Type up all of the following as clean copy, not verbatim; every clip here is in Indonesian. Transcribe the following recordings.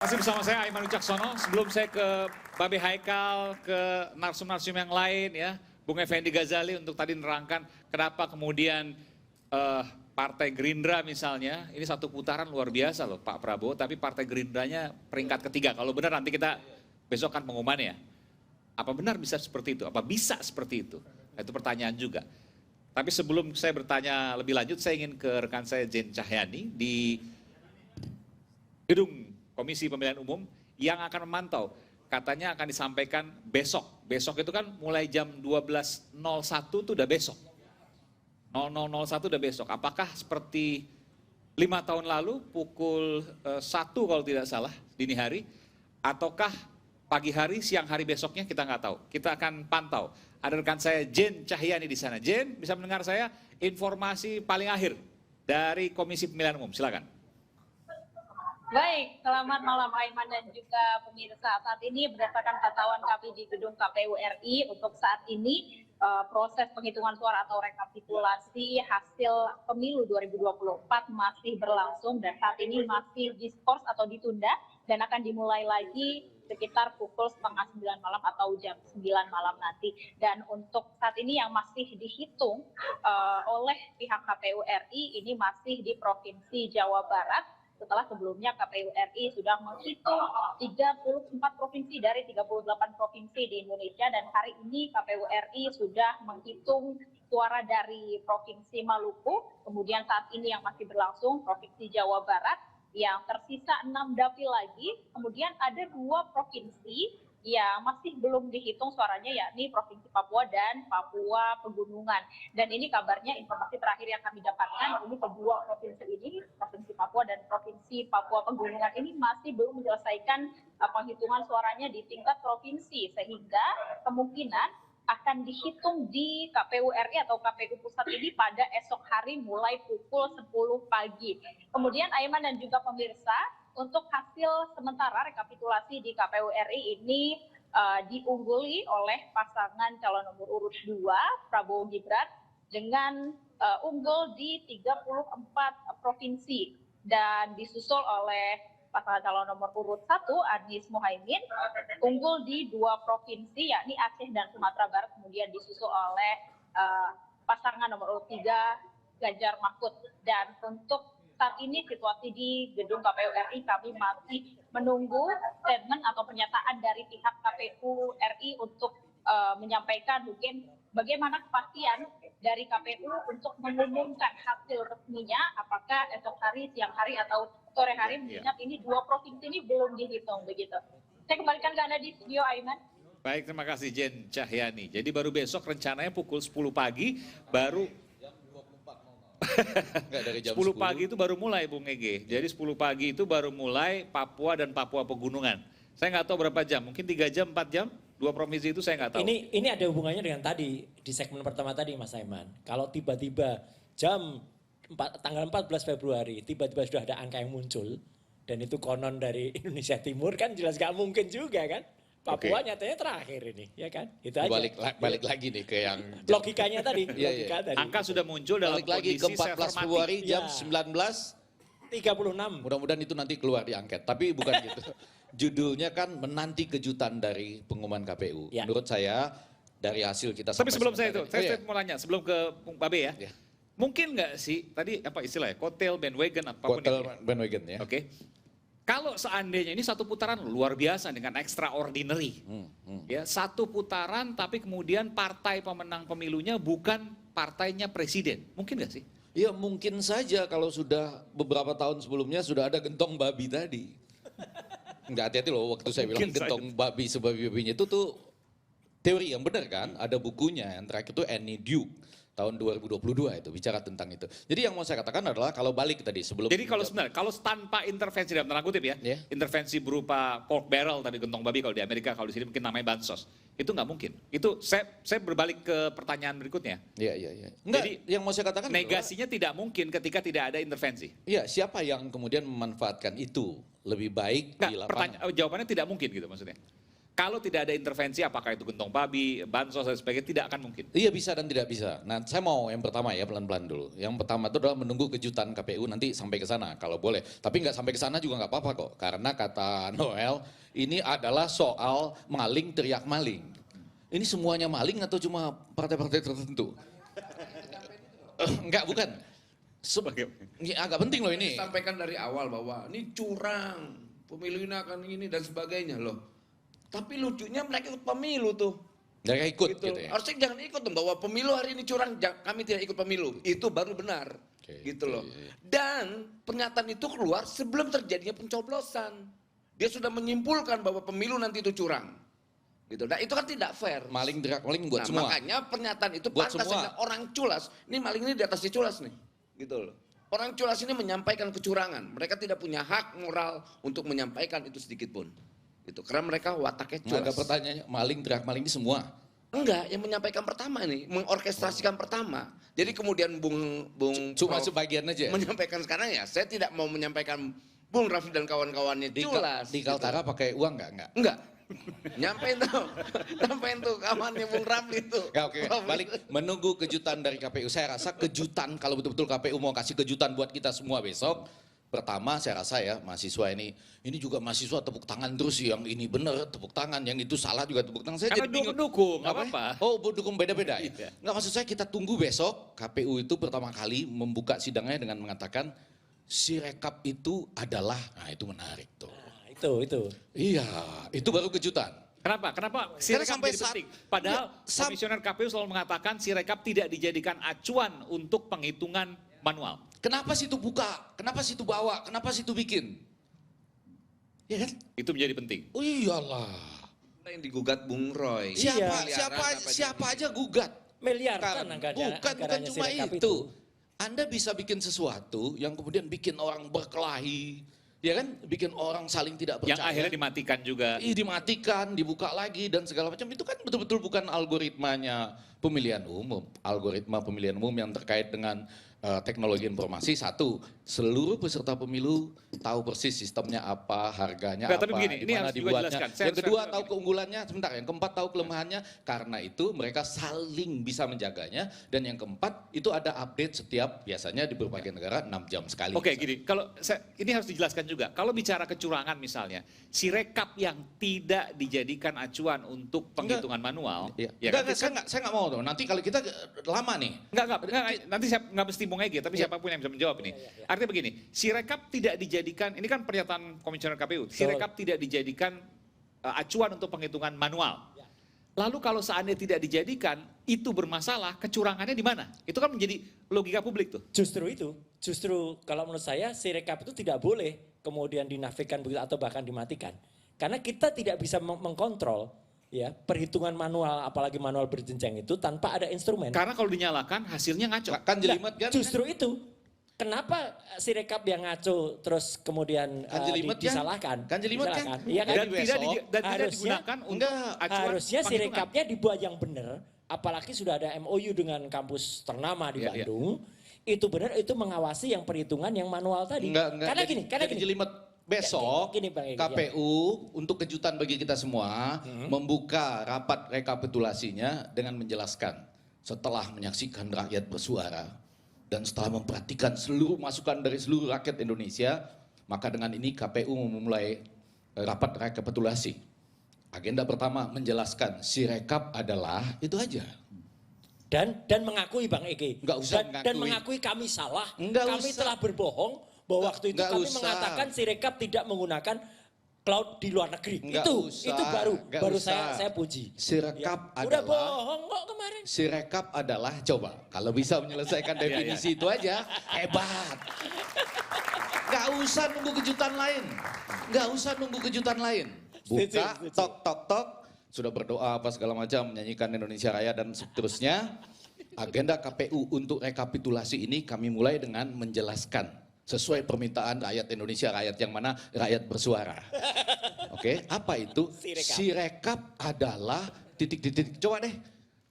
Masih bersama saya Aiman Wicaksono. Sebelum saya ke Babe Haikal, ke narsum-narsum yang lain ya, Bung Effendi Ghazali untuk tadi nerangkan kenapa kemudian Partai Gerindra misalnya, ini satu putaran luar biasa loh Pak Prabowo, tapi Partai Gerindranya peringkat ketiga. Kalau benar nanti kita besok kan pengumumannya ya. Apa benar bisa seperti itu? Apa bisa seperti itu? Nah, itu pertanyaan juga. Tapi sebelum saya bertanya lebih lanjut, saya ingin ke rekan saya Jen Cahyani di gedung Komisi Pemilihan Umum yang akan memantau. Katanya akan disampaikan besok. Besok itu kan mulai jam 12.01 itu udah besok. 00.01 udah besok. Apakah seperti 5 tahun lalu pukul 1 kalau tidak salah dini hari, ataukah pagi hari, siang hari besoknya kita nggak tahu. Kita akan pantau. Ada rekan saya Jen Cahyani di sana. Jen, bisa mendengar saya? Informasi paling akhir dari Komisi Pemilihan Umum, silakan. Baik, selamat malam Aiman dan juga pemirsa. Saat ini berdasarkan pantauan kami di gedung KPU RI, untuk saat ini proses penghitungan suara atau rekapitulasi hasil pemilu 2024 masih berlangsung dan saat ini masih diskors atau ditunda dan akan dimulai lagi sekitar pukul 8:30 malam atau jam 9 malam nanti. Dan untuk saat ini yang masih dihitung oleh pihak KPU RI ini masih di Provinsi Jawa Barat. Setelah sebelumnya KPU RI sudah menghitung 34 provinsi dari 38 provinsi di Indonesia dan hari ini KPU RI sudah menghitung suara dari Provinsi Maluku, kemudian saat ini yang masih berlangsung Provinsi Jawa Barat, yang tersisa 6 dapil lagi, kemudian ada 2 provinsi yang masih belum dihitung suaranya, yakni Provinsi Papua dan Papua Pegunungan. Dan ini kabarnya informasi terakhir yang kami dapatkan, ini kedua provinsi ini, Provinsi Papua dan Provinsi Papua Pegunungan ini masih belum menyelesaikan penghitungan suaranya di tingkat provinsi, sehingga kemungkinan akan dihitung di KPU RI atau KPU Pusat ini pada esok hari mulai pukul 10 pagi. Kemudian Aiman dan juga pemirsa, untuk hasil sementara rekapitulasi di KPU RI ini diungguli oleh pasangan calon nomor urut 2 Prabowo Gibran dengan unggul di 34 provinsi dan disusul oleh pasangan calon nomor urut 1 Anies Mohaimin unggul di 2 provinsi yakni Aceh dan Sumatera Barat, kemudian disusul oleh pasangan nomor urut 3 Ganjar Mahfud. Dan untuk saat ini situasi di gedung KPU RI kami masih menunggu statement atau pernyataan dari pihak KPU RI untuk menyampaikan mungkin bagaimana kepastian dari KPU untuk mengumumkan hasil resminya, apakah esok hari, siang hari atau sore hari, mengingat ini 2 provinsi ini belum dihitung begitu. Saya kembalikan ke Anda di studio, Aiman. Baik, terima kasih Jen Cahyani. Jadi baru besok rencananya pukul 10 pagi baru Enggak, dari jam 10 pagi itu baru mulai Bung Ege. Jadi 10 pagi itu baru mulai Papua dan Papua Pegunungan. Saya nggak tahu berapa jam, mungkin 3 jam, 4 jam, 2 provinsi itu saya nggak tahu. Ini ada hubungannya dengan tadi, di segmen pertama tadi Mas Aiman. Kalau tiba-tiba tanggal 14 Februari, tiba-tiba sudah ada angka yang muncul, dan itu konon dari Indonesia Timur, kan jelas nggak mungkin juga kan. Papua nyatanya terakhir ini, ya kan? Itu aja. Balik lagi nih ke yang logikanya tadi. Logika tadi. Angka sudah muncul dalam balik lagi ke kondisi 14 Februari jam 19.36. Mudah-mudahan itu nanti keluar di angket, tapi bukan gitu. Judulnya kan menanti kejutan dari pengumuman KPU. Ya. Menurut saya dari hasil kita. Tapi sebelum saya itu, saya ya. mau nanya sebelum ke Bung Babe ya. Mungkin nggak sih tadi apa istilahnya, kotel bandwagon apapun itu. Kotel bandwagon ya. Oke. Kalau seandainya ini satu putaran luar biasa dengan extraordinary, ya satu putaran tapi kemudian partai pemenang pemilunya bukan partainya presiden, mungkin nggak sih? Ya mungkin saja kalau sudah beberapa tahun sebelumnya sudah ada gentong babi tadi. Enggak, hati-hati loh waktu saya bilang gentong babi sebabi-babinya itu tuh teori yang benar kan, ada bukunya yang terakhir itu Annie Duke. Tahun 2022 itu bicara tentang itu. Jadi yang mau saya katakan adalah kalau balik tadi sebelum. Jadi kalau sebenarnya kalau tanpa intervensi dalam tanda kutip ya, intervensi berupa pork barrel tadi gentong babi kalau di Amerika, kalau di sini mungkin namanya bansos, itu nggak mungkin. Itu saya berbalik ke pertanyaan berikutnya. Iya. Enggak, jadi yang mau saya katakan negasinya adalah, tidak mungkin ketika tidak ada intervensi. Iya, siapa yang kemudian memanfaatkan itu lebih baik di lapangan? Jawabannya tidak mungkin gitu maksudnya. Kalau tidak ada intervensi, apakah itu gentong babi, bansos dan sebagainya, tidak akan mungkin. Iya bisa dan tidak bisa. Nah saya mau yang pertama ya pelan-pelan dulu. Yang pertama itu adalah menunggu kejutan KPU nanti sampai ke sana kalau boleh. Tapi nggak sampai ke sana juga nggak apa-apa kok. Karena kata Noel ini adalah soal maling teriak maling. Ini semuanya maling atau cuma partai-partai tertentu? Enggak bukan. Ini agak penting loh ini. Sampaikan dari awal bahwa ini curang, pemilu ini akan ini dan sebagainya loh. Tapi lucunya mereka ikut pemilu tuh. Mereka ikut gitu ya. Harusnya jangan ikut dong bahwa pemilu hari ini curang, kami tidak ikut pemilu. Itu baru benar. Gitu loh. Dan pernyataan itu keluar sebelum terjadinya pencoblosan. Dia sudah menyimpulkan bahwa pemilu nanti itu curang. Gitu. Nah itu kan tidak fair. Maling teriak maling buat semua. Makanya pernyataan itu Buat pantas semua. orang culas. Ini maling ini di atas culas nih. Gitu loh. Orang culas ini menyampaikan kecurangan. Mereka tidak punya hak moral untuk menyampaikan itu sedikit pun. Gitu. Karena mereka wataknya Nah, ada culas. pertanyaannya, maling teriak maling ini semua. Enggak, yang menyampaikan pertama nih, mengorkestrasikan pertama. Jadi kemudian Bung Cuma Prof sebagian aja. menyampaikan sekarang ya, saya tidak mau menyampaikan Bung Raffi dan kawan-kawannya Di, culas. di Kaltara pakai uang nggak? Enggak. Nyampein tuh kawannya Bung Raffi itu. Ya, oke, balik menunggu kejutan dari KPU. Saya rasa kejutan kalau betul-betul KPU mau kasih kejutan buat kita semua besok. Pertama saya rasa ya mahasiswa ini juga mahasiswa tepuk tangan terus yang ini benar tepuk tangan, yang itu salah juga tepuk tangan. Saya Karena jadi bingung. dukung, nggak Apa? apa-apa. Oh dukung beda-beda ya? Iya. Nggak, maksud saya kita tunggu besok KPU itu pertama kali membuka sidangnya dengan mengatakan Sirekap itu adalah, nah itu menarik tuh. Nah, itu. Iya, itu baru kejutan. Kenapa? Kenapa Sirekap sampai jadi saat- penting? Padahal ya, komisioner KPU selalu mengatakan Sirekap tidak dijadikan acuan untuk penghitungan manual. Kenapa situ buka? Kenapa situ bawa? Kenapa situ bikin? Ya kan? Itu menjadi penting. Oh iyalah. Yang digugat Bung Roy. Siapa aja gugat. Miliaran Bukan anggarannya cuma Sirekap itu. Anda bisa bikin sesuatu yang kemudian bikin orang berkelahi, ya kan? Bikin orang saling tidak percaya. Yang akhirnya dimatikan juga. Dimatikan, dibuka lagi dan segala macam. Itu kan betul-betul bukan algoritmanya pemilihan umum. Algoritma pemilihan umum yang terkait dengan teknologi informasi. Satu, seluruh peserta pemilu tahu persis sistemnya apa, harganya Nggak, apa, tapi begini, di ini mana harus juga dibuatnya. jelaskan. Yang kedua tahu keunggulannya, sebentar. Yang keempat tahu kelemahannya. Karena itu mereka saling bisa menjaganya. Dan yang keempat itu ada update setiap biasanya di berbagai negara 6 jam sekali. Oke, gini, kalau ini harus dijelaskan juga. Kalau bicara kecurangan misalnya, Sirekap yang tidak dijadikan acuan untuk penghitungan manual, Iya. ya Enggak, kan? saya nggak mau tuh. Nanti kalau kita lama nih. Enggak, nanti saya nggak mesti Bung Ege, tapi siapapun yang bisa menjawab ini. Artinya begini, Sirekap tidak dijadikan, ini kan pernyataan komisioner KPU, Sirekap tidak dijadikan acuan untuk penghitungan manual. Lalu kalau seandainya tidak dijadikan, itu bermasalah, kecurangannya di mana? Itu kan menjadi logika publik tuh. Justru kalau menurut saya Sirekap itu tidak boleh kemudian dinafikan begitu atau bahkan dimatikan. Karena kita tidak bisa mengkontrol ya perhitungan manual, apalagi manual berjenjang itu tanpa ada instrumen. Karena kalau dinyalakan hasilnya ngaco. Kan jelimet kan? Justru itu. Kenapa Sirekap yang ngaco terus kemudian Kan jelimet kan? disalahkan? Kan jelimet kan? Iya kan? Dan Jadi tidak, besok tidak harusnya- digunakan untuk acuan Harusnya penghitungan. Sirekapnya dibuat yang benar, apalagi sudah ada MOU dengan kampus ternama di Iya, iya. Bandung. Itu benar, itu mengawasi yang perhitungan yang manual tadi. Enggak. Karena Jadi gini. jelimet besok Gini, Bang Egy, KPU untuk kejutan bagi kita semua membuka rapat rekapitulasinya dengan menjelaskan setelah menyaksikan rakyat bersuara dan setelah memperhatikan seluruh masukan dari seluruh rakyat Indonesia, maka dengan ini KPU memulai rapat rekapitulasi. Agenda pertama menjelaskan Sirekap adalah itu aja. Dan mengakui Bang Ege. Enggak usah dan mengakui. mengakui kami salah. Enggak kami usah. telah berbohong bahwa waktu itu Enggak kami usah. mengatakan Sirekap tidak menggunakan cloud di luar negeri. Enggak usah. Itu Enggak baru usah. saya puji. Sirekap Udah adalah bohong kok kemarin. Sirekap adalah, coba kalau bisa menyelesaikan definisi itu aja, hebat. Gak usah nunggu kejutan lain. Gak usah nunggu kejutan lain. Buka, Setuju. tok, sudah berdoa apa segala macam, menyanyikan Indonesia Raya dan seterusnya. Agenda KPU untuk rekapitulasi ini kami mulai dengan menjelaskan sesuai permintaan rakyat Indonesia, rakyat yang mana? Rakyat bersuara. Oke, apa itu? Sirekap. Sirekap adalah titik-titik. Coba deh,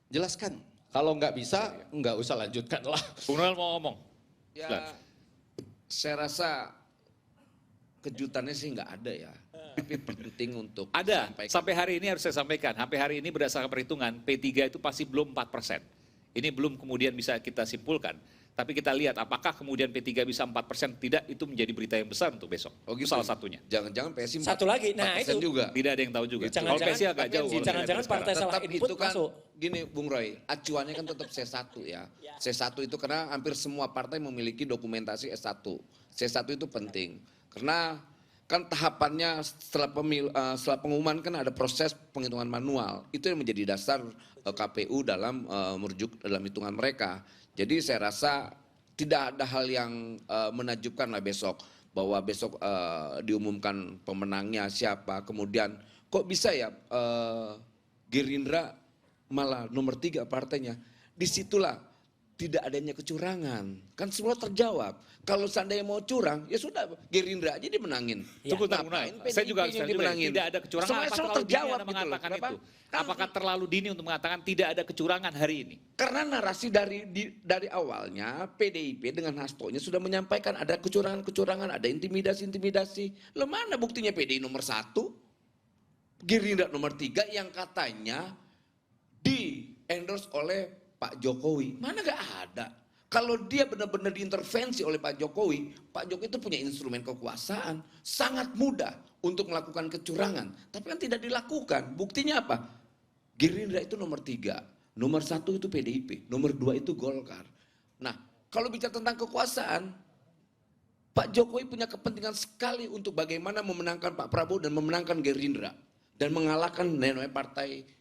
jelaskan. Kalau nggak bisa, nggak usah lanjutkan lah. Bung Noel mau ngomong. Ya, saya rasa kejutannya sih nggak ada ya. Tapi penting untuk Ada, disampaikan. sampai hari ini harus saya sampaikan, sampai hari ini berdasarkan perhitungan, P3 itu pasti belum 4%. Ini belum kemudian bisa kita simpulkan. Tapi kita lihat apakah kemudian P3 bisa 4%, tidak, itu menjadi berita yang besar untuk besok. Oh Itu gitu. salah satunya. Jangan-jangan PSI Satu lagi, nah 4% itu. juga. Tidak ada yang tahu juga. Jangan-jangan- Kalau PSI agak tapi jauh. kalau jangan-jangan dilihat partai sekarang. salah Tetap input itu kan masuk. gini Bung Roy, acuannya kan tetap C1 ya. C1 itu karena hampir semua partai memiliki dokumentasi S1. C1 itu penting. Karena kan tahapannya setelah setelah pengumuman kan ada proses penghitungan manual. Itu yang menjadi dasar KPU dalam merujuk dalam hitungan mereka. Jadi saya rasa tidak ada hal yang menakjubkan lah besok. Bahwa besok diumumkan pemenangnya siapa. Kemudian kok bisa ya Gerindra malah nomor 3 partainya. Disitulah tidak adanya kecurangan. Kan semua terjawab. Kalau seandainya mau curang, ya sudah Gerindra aja dimenangin. Tunggu, Ngapain tunggu. PDIP Saya juga harus yang tanya juga, dimenangin? tidak ada kecurangan. Semua Apa terjawab terlalu dini Anda gitu loh. mengatakan Kenapa? itu? Kan Apakah terlalu dini untuk mengatakan tidak ada kecurangan hari ini? karena narasi dari awalnya PDIP dengan Hastonya sudah menyampaikan ada kecurangan-kecurangan, ada intimidasi-intimidasi. Loh mana buktinya PDI nomor 1, Gerindra nomor 3 yang katanya di endorse oleh Pak Jokowi. Mana gak ada. Kalau dia benar-benar diintervensi oleh Pak Jokowi itu punya instrumen kekuasaan. Sangat mudah untuk melakukan kecurangan. Tapi kan tidak dilakukan. Buktinya apa? Gerindra itu nomor 3. Nomor 1 itu PDIP. Nomor 2 itu Golkar. Nah, kalau bicara tentang kekuasaan, Pak Jokowi punya kepentingan sekali untuk bagaimana memenangkan Pak Prabowo dan memenangkan Gerindra. Dan mengalahkan namanya partai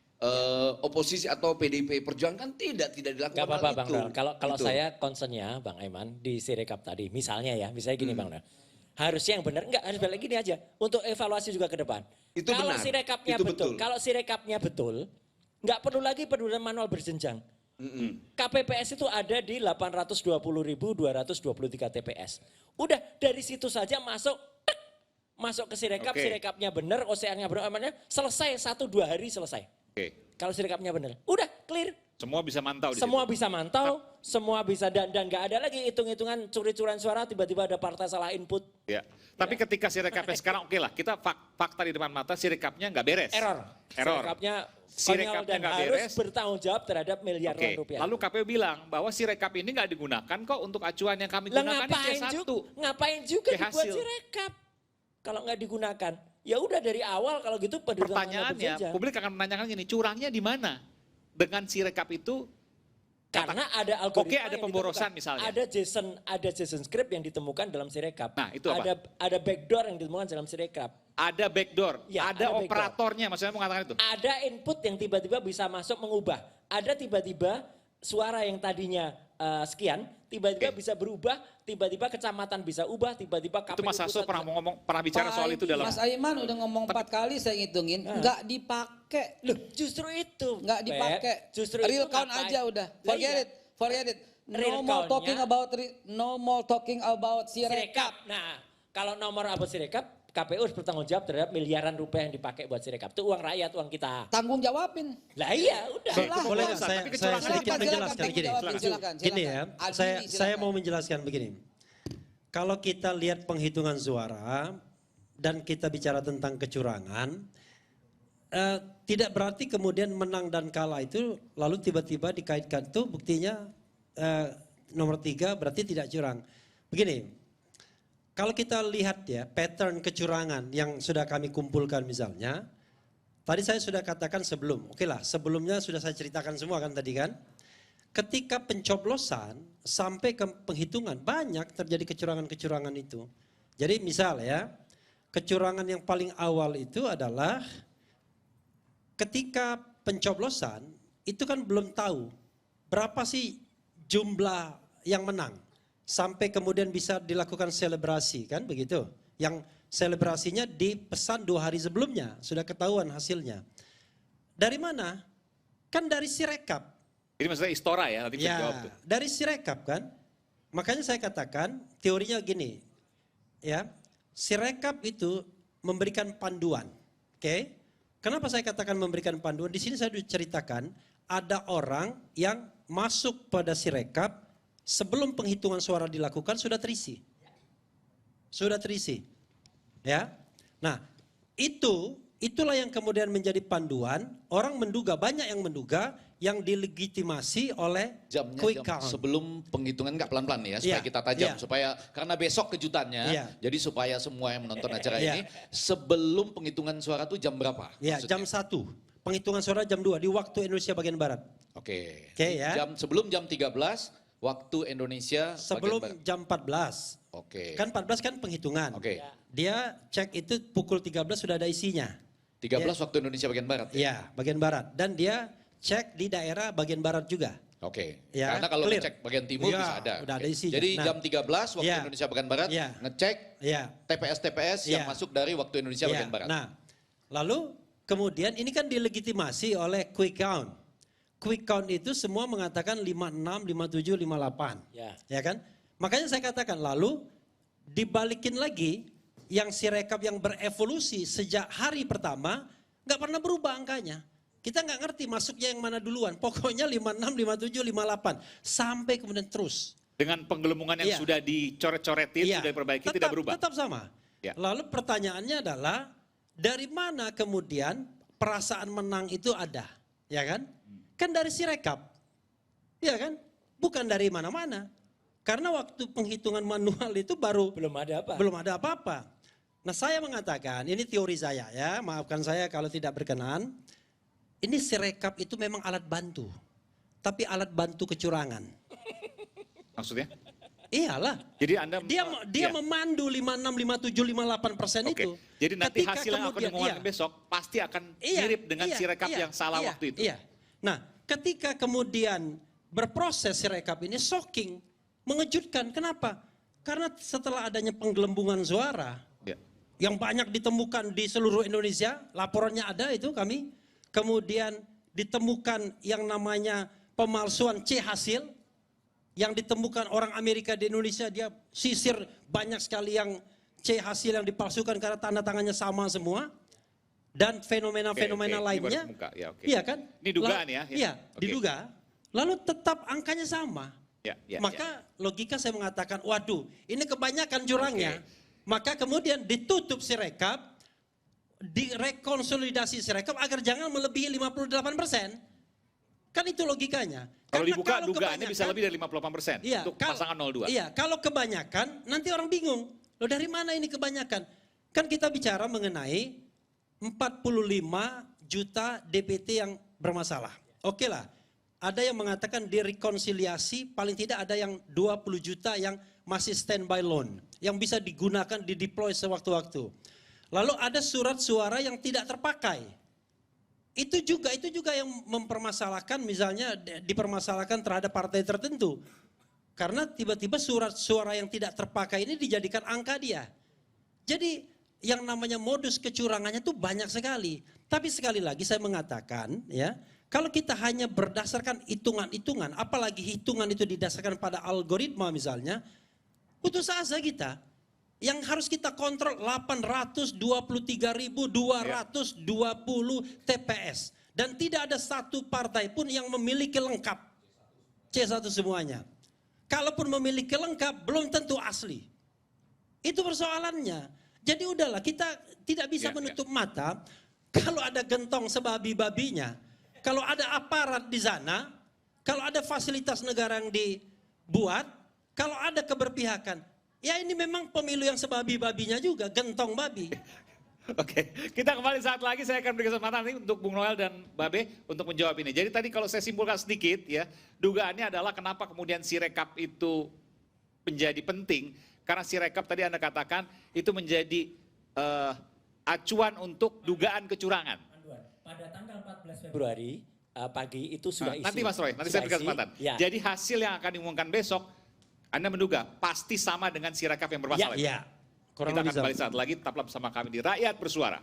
oposisi atau PDIP Perjuangan kan tidak dilakukan Gak apa-apa hal Bang itu. Donald. Kalau Gitu. saya concernnya Bang Aiman di Sirekap tadi, misalnya gini Bang Donald. Harusnya yang benar, enggak harus balik gini aja. Untuk evaluasi juga ke depan. Itu Kalau benar. Sirekapnya Itu betul, betul. kalau Sirekapnya betul, enggak perlu lagi pendudukan manual berjenjang. KPPS itu ada di 820.223 TPS. Udah dari situ saja masuk masuk ke Sirekap, Oke. Sirekapnya benar, OCR-nya benar, amannya selesai 1-2 hari selesai. Oke. Kalau Sirekapnya benar, udah clear. Semua bisa mantau di Semua situ. bisa mantau, semua bisa dan nggak ada lagi hitung-hitungan curi-curian suara tiba-tiba ada partai salah input. Ya. Tapi ketika Sirekapnya sekarang oke lah, kita fakta di depan mata Sirekapnya nggak beres. Error. Error. Sirekapnya konyol Sirekapnya dan nggak harus beres. bertanggung jawab terhadap miliaran Oke. rupiah. Lalu KPU bilang bahwa Sirekap ini nggak digunakan kok untuk acuan yang kami Lah gunakan ngapain C1. juga? Ngapain juga Kayak dibuat hasil. Sirekap? Kalau nggak digunakan, ya udah dari awal kalau gitu pendudukan manual Pertanyaannya, berjenjang. publik akan menanyakan gini, curangnya di mana? Dengan Sirekap itu, Karena ada algoritma Oke, ada yang pemborosan ditemukan. misalnya. Ada JSON script yang ditemukan dalam Sirekap. Nah, itu apa? Ada backdoor yang ditemukan dalam Sirekap. ada backdoor, Ya, ada ada backdoor. operatornya, maksudnya mau mengatakan itu. Ada input yang tiba-tiba bisa masuk mengubah. Ada tiba-tiba suara yang tadinya sekian, tiba-tiba Oke. bisa berubah, tiba-tiba kecamatan bisa ubah, tiba-tiba Itu KPU Mas Hasto pusat pernah bicara soal itu dalam. Mas Aiman udah ngomong 4 kali saya ngitungin, nggak dipakai. Loh, justru itu. Nggak Beb. dipakai. Justru Real itu count ngapain? aja udah. Lah Forget iya. it. Forget it. Real No more count-nya- talking about Sirekap. Sirekap. Nah, kalau nomor abot Sirekap, KPU harus bertanggung jawab terhadap miliaran rupiah yang dipakai buat Sirekap. Itu uang rakyat, uang kita. Tanggung jawabin. Lah iya, udah. Boleh nggak Tapi saya kecurangan sedikit Silakan, menjelaskan silakan, begini. silakan, Gini ya, silakan. saya Adili, silakan. mau menjelaskan begini. Kalau kita lihat penghitungan suara dan kita bicara tentang kecurangan, tidak berarti kemudian menang dan kalah itu lalu tiba-tiba dikaitkan tuh buktinya nomor 3 berarti tidak curang. Begini, kalau kita lihat ya pattern kecurangan yang sudah kami kumpulkan misalnya, tadi saya sudah katakan sebelum, oke lah sebelumnya sudah saya ceritakan semua kan tadi kan. Ketika pencoblosan sampai ke penghitungan banyak terjadi kecurangan-kecurangan itu. Jadi misal ya, kecurangan yang paling awal itu adalah ketika pencoblosan itu kan belum tahu berapa sih jumlah yang menang. Sampai kemudian bisa dilakukan selebrasi kan begitu. Yang selebrasinya dipesan 2 hari sebelumnya, sudah ketahuan hasilnya. Dari mana? Kan dari Sirekap. Jadi maksudnya Istora ya, nanti bisa jawab tuh. Dari Sirekap kan. Makanya saya katakan teorinya gini. Ya, Sirekap itu memberikan panduan. Oke? Kenapa saya katakan memberikan panduan? Di sini saya ceritakan ada orang yang masuk pada Sirekap sebelum penghitungan suara dilakukan sudah terisi. Sudah terisi. Ya. Nah, itulah yang kemudian menjadi panduan. Orang menduga, banyak yang menduga yang dilegitimasi oleh Jamnya quick jam count. sebelum penghitungan nggak pelan-pelan nih ya, supaya Iya, kita tajam, iya. supaya karena besok kejutannya, Iya. jadi supaya semua yang menonton acara Iya. ini sebelum penghitungan suara tuh jam berapa? Ya, maksudnya? jam 1. Penghitungan suara jam 2 di waktu Indonesia bagian Barat. Oke. Oke, ya. Sebelum jam 13 waktu Indonesia Sebelum bagian barat. jam 14. Oke. Kan 14 kan penghitungan. Oke. Dia cek itu pukul 13 sudah ada isinya. 13 waktu Indonesia bagian barat. Ya? Iya, bagian barat. Dan dia cek di daerah bagian barat juga. Oke. Ya, Karena kalau clear. ngecek bagian timur Iya, bisa ada. udah ada Oke. isinya. Jadi Nah. jam 13 waktu Iya. Indonesia bagian barat Iya. ngecek Iya. TPS-TPS yang Iya. masuk dari waktu Indonesia Iya. bagian barat. Nah, lalu kemudian ini kan dilegitimasi oleh quick count. Quick count itu semua mengatakan 56, 57, 58. Ya. Ya kan? Makanya saya katakan lalu dibalikin lagi yang Sirekap yang berevolusi sejak hari pertama nggak pernah berubah angkanya. Kita nggak ngerti masuknya yang mana duluan. Pokoknya 56, 57, 58 sampai kemudian terus. Dengan penggelembungan yang Iya. sudah dicoret-coretin, Iya. sudah diperbaiki, tidak berubah. Tetap sama. Ya. Lalu pertanyaannya adalah dari mana kemudian perasaan menang itu ada, ya kan? Kan dari Sirekap, ya kan? Bukan dari mana-mana. Karena waktu penghitungan manual itu Belum ada apa? belum ada apa-apa. Nah saya mengatakan, ini teori saya ya, maafkan saya kalau tidak berkenan. Ini Sirekap itu memang alat bantu, tapi alat bantu kecurangan. Maksudnya? Iyalah. Jadi Anda Dia ya. memandu 56, 57, 58% Oke. itu. Jadi nanti Ketika hasil yang akan kemudian- diumumkan iya. besok pasti akan Iya, mirip dengan iya, Sirekap iya, yang salah iya, waktu itu. Iya. Nah, ketika kemudian berproses Sirekap ini shocking, mengejutkan. Kenapa? Karena setelah adanya penggelembungan suara Ya. yang banyak ditemukan di seluruh Indonesia, laporannya ada itu kami. Kemudian ditemukan yang namanya pemalsuan C hasil, yang ditemukan orang Amerika di Indonesia, dia sisir banyak sekali yang C hasil yang dipalsukan karena tanda tangannya sama semua. Dan fenomena-fenomena Oke, ini lainnya. baru muka, ya, oke. Iya kan? Ini dugaan ya? Iya, Oke. diduga. Lalu tetap angkanya sama. Ya, ya, Maka logika saya mengatakan, waduh ini kebanyakan jurangnya. Maka kemudian ditutup Sirekap, direkonsolidasi Sirekap agar jangan melebihi 58%. Kan itu logikanya. Kalau Karena dibuka dugaannya bisa kebanyakan- lebih dari 58% Iya, untuk pasangan 02. Iya, kalau kebanyakan nanti orang bingung. Loh dari mana ini kebanyakan? Kan kita bicara mengenai 45 juta DPT yang bermasalah. Oke lah, ada yang mengatakan direkonsiliasi paling tidak ada yang 20 juta yang masih standby loan. Yang bisa digunakan, dideploy sewaktu-waktu. Lalu ada surat suara yang tidak terpakai. Itu juga yang mempermasalahkan, misalnya dipermasalahkan terhadap partai tertentu. Karena tiba-tiba surat suara yang tidak terpakai ini dijadikan angka dia. Jadi yang namanya modus kecurangannya itu banyak sekali. Tapi sekali lagi saya mengatakan ya, kalau kita hanya berdasarkan hitungan-hitungan, apalagi hitungan itu didasarkan pada algoritma misalnya, putus asa kita. Yang harus kita kontrol 823.220 TPS. Dan tidak ada satu partai pun yang memiliki lengkap C1 semuanya. Kalaupun memiliki lengkap belum tentu asli. Itu persoalannya. Jadi udahlah kita tidak bisa menutup mata kalau ada gentong sebabi-babinya. Kalau ada aparat di sana, kalau ada fasilitas negara yang dibuat, kalau ada keberpihakan. Ya ini memang pemilu yang sebabi-babinya juga, gentong babi. Oke, kita kembali saat lagi. Saya akan beri kesempatan ini untuk Bung Noel dan Babe untuk menjawab ini. Jadi tadi kalau saya simpulkan sedikit ya, dugaannya adalah kenapa kemudian Sirekap itu menjadi penting. Karena Sirekap tadi Anda katakan itu menjadi acuan untuk dugaan kecurangan. Pada tanggal 14 Februari pagi itu sudah isi. Nanti Mas Roy, nanti saya beri kesempatan. Ya. Jadi hasil yang akan diumumkan besok, Anda menduga pasti sama dengan Sirekap yang bermasalah. Iya. Kita akan kembali saat lagi, tetaplah bersama kami di Rakyat Bersuara.